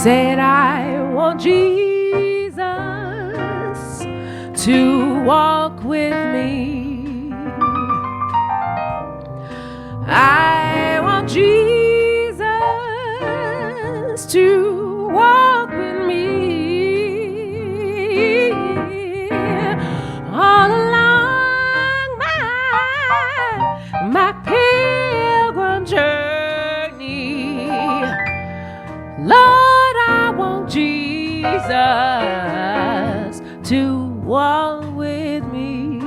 said, I want Jesus to walk with me. I want Jesus to walk with me all along my pilgrim journey. Lord, I want Jesus to walk with me.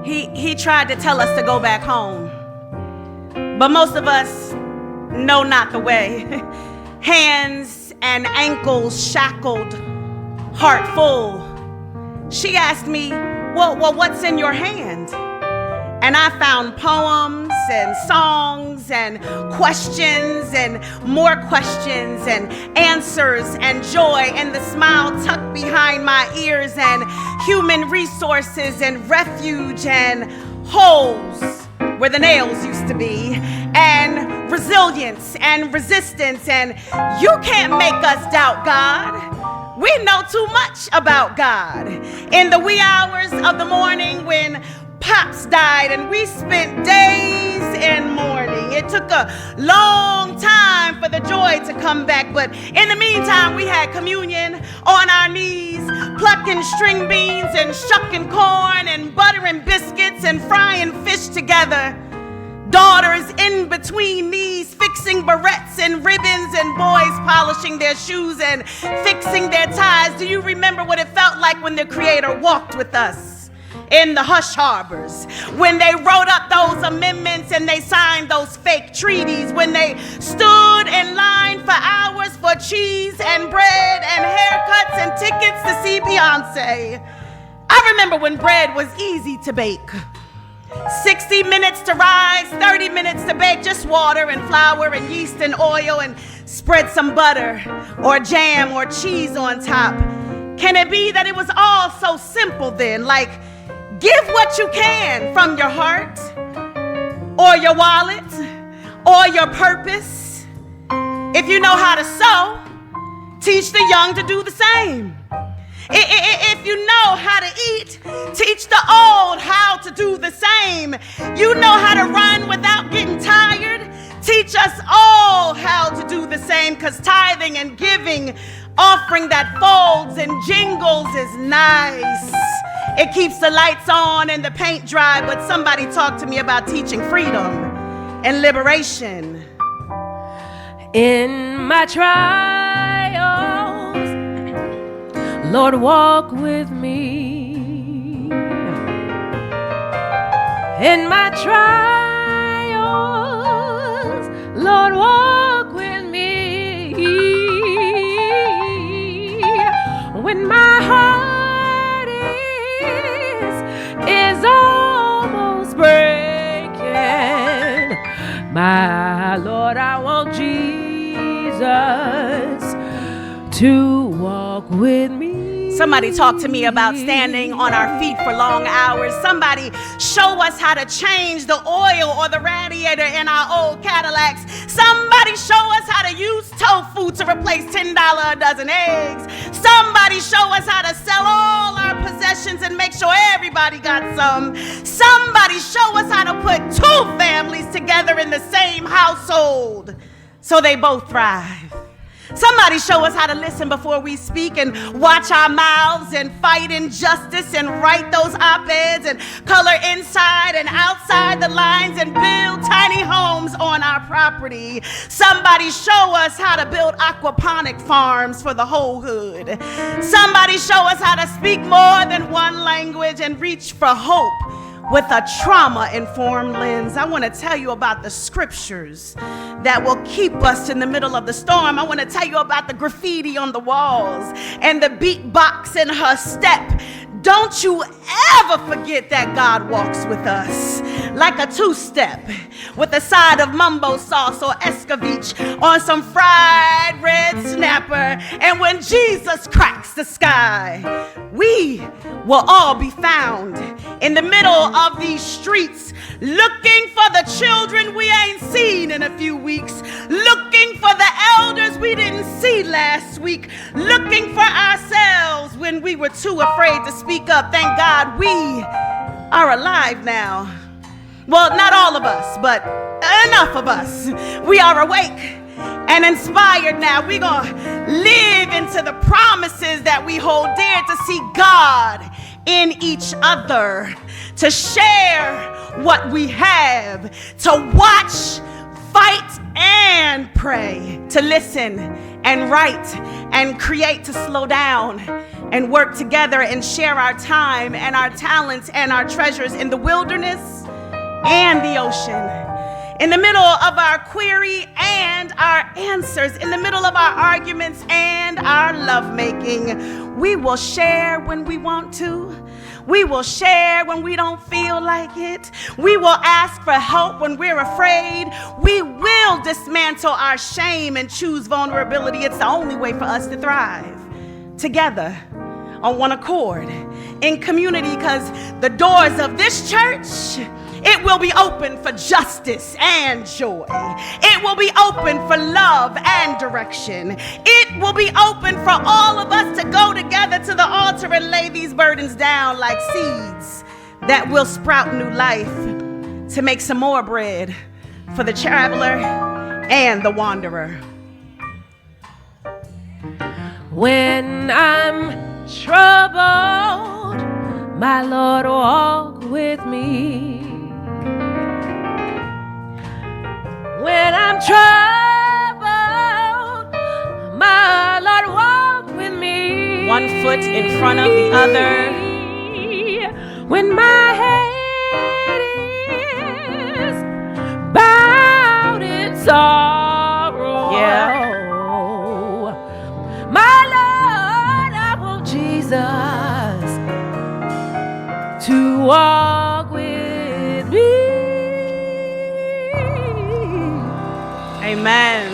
He tried to tell us to go back home, but most of us know not the way. Hands and ankles shackled, heart full. She asked me, well, what's in your hand? And I found poems and songs and questions and more questions and answers and joy and the smile tucked behind my ears and human resources and refuge and holes where the nails used to be and resilience and resistance, and you can't make us doubt God. We know too much about God. In the wee hours of the morning when Pops died and we spent days in mourning. It took a long time for the joy to come back, but in the meantime we had communion on our knees, plucking string beans and shucking corn and buttering biscuits and frying fish together. Daughters in between knees fixing barrettes and ribbons, and boys polishing their shoes and fixing their ties. Do you remember what it felt like when the Creator walked with us in the hush harbors, when they wrote up those amendments and they signed those fake treaties, when they stood in line for hours for cheese and bread and haircuts and tickets to see Beyonce? I remember when bread was easy to bake. 60 minutes to rise, 30 minutes to bake, just water and flour and yeast and oil, and spread some butter or jam or cheese on top. Can it be that it was all so simple then? Like, give what you can from your heart or your wallet or your purpose. If you know how to sew, teach the young to do the same. If you know how to eat, teach the old how to do the same. You know how to run without getting tired, teach us all how to do the same, because tithing and giving, offering that folds and jingles is nice. It keeps the lights on and the paint dry, but somebody talk to me about teaching freedom and liberation. In my trials, Lord, walk with me. In my trials, Lord, walk with me. When my heart is almost breaking, my Lord, I want Jesus to walk with me. Somebody talk to me about standing on our feet for long hours. Somebody show us how to change the oil or the radiator in our old Cadillacs. Somebody show us how to use tofu to replace $10 a dozen eggs. Somebody show us how to sell all our possessions and make sure everybody got some. Somebody show us how to put two families together in the same household so they both thrive. Somebody show us how to listen before we speak and watch our mouths and fight injustice and write those op-eds and color inside and outside the lines and build tiny homes on our property. Somebody show us how to build aquaponic farms for the whole hood. Somebody show us how to speak more than one language and reach for hope with a trauma-informed lens. I want to tell you about the scriptures that will keep us in the middle of the storm. I want to tell you about the graffiti on the walls and the beatbox in her step. Don't you ever forget that God walks with us. like a two-step with a side of mumbo sauce or escovitch on some fried red snapper. And when Jesus cracks the sky, we will all be found in the middle of these streets, looking for the children we ain't seen in a few weeks, looking for the elders we didn't see last week, looking for ourselves when we were too afraid to speak up. Thank God we are alive now. Well, not all of us, but enough of us. We are awake and inspired now. We're going to live into the promises that we hold dear, to see God in each other, to share what we have, to watch, fight, and pray, to listen and write and create, to slow down and work together and share our time and our talents and our treasures in the wilderness and the ocean, in the middle of our query and our answers, in the middle of our arguments and our lovemaking. We will share when we want to. We will share when we don't feel like it. We will ask for help when we're afraid. We will dismantle our shame and choose vulnerability. It's the only way for us to thrive together on one accord in community, because the doors of this church, it will be open for justice and joy. It will be open for love and direction. It will be open for all of us to go together to the altar and lay these burdens down like seeds that will sprout new life, to make some more bread for the traveler and the wanderer. When I'm troubled, my Lord walk with me. When I'm troubled, my Lord walk with me. One foot in front of the other. When my head is bowed in sorrow, Yeah. my Lord, I want Jesus to walk with me. Amen.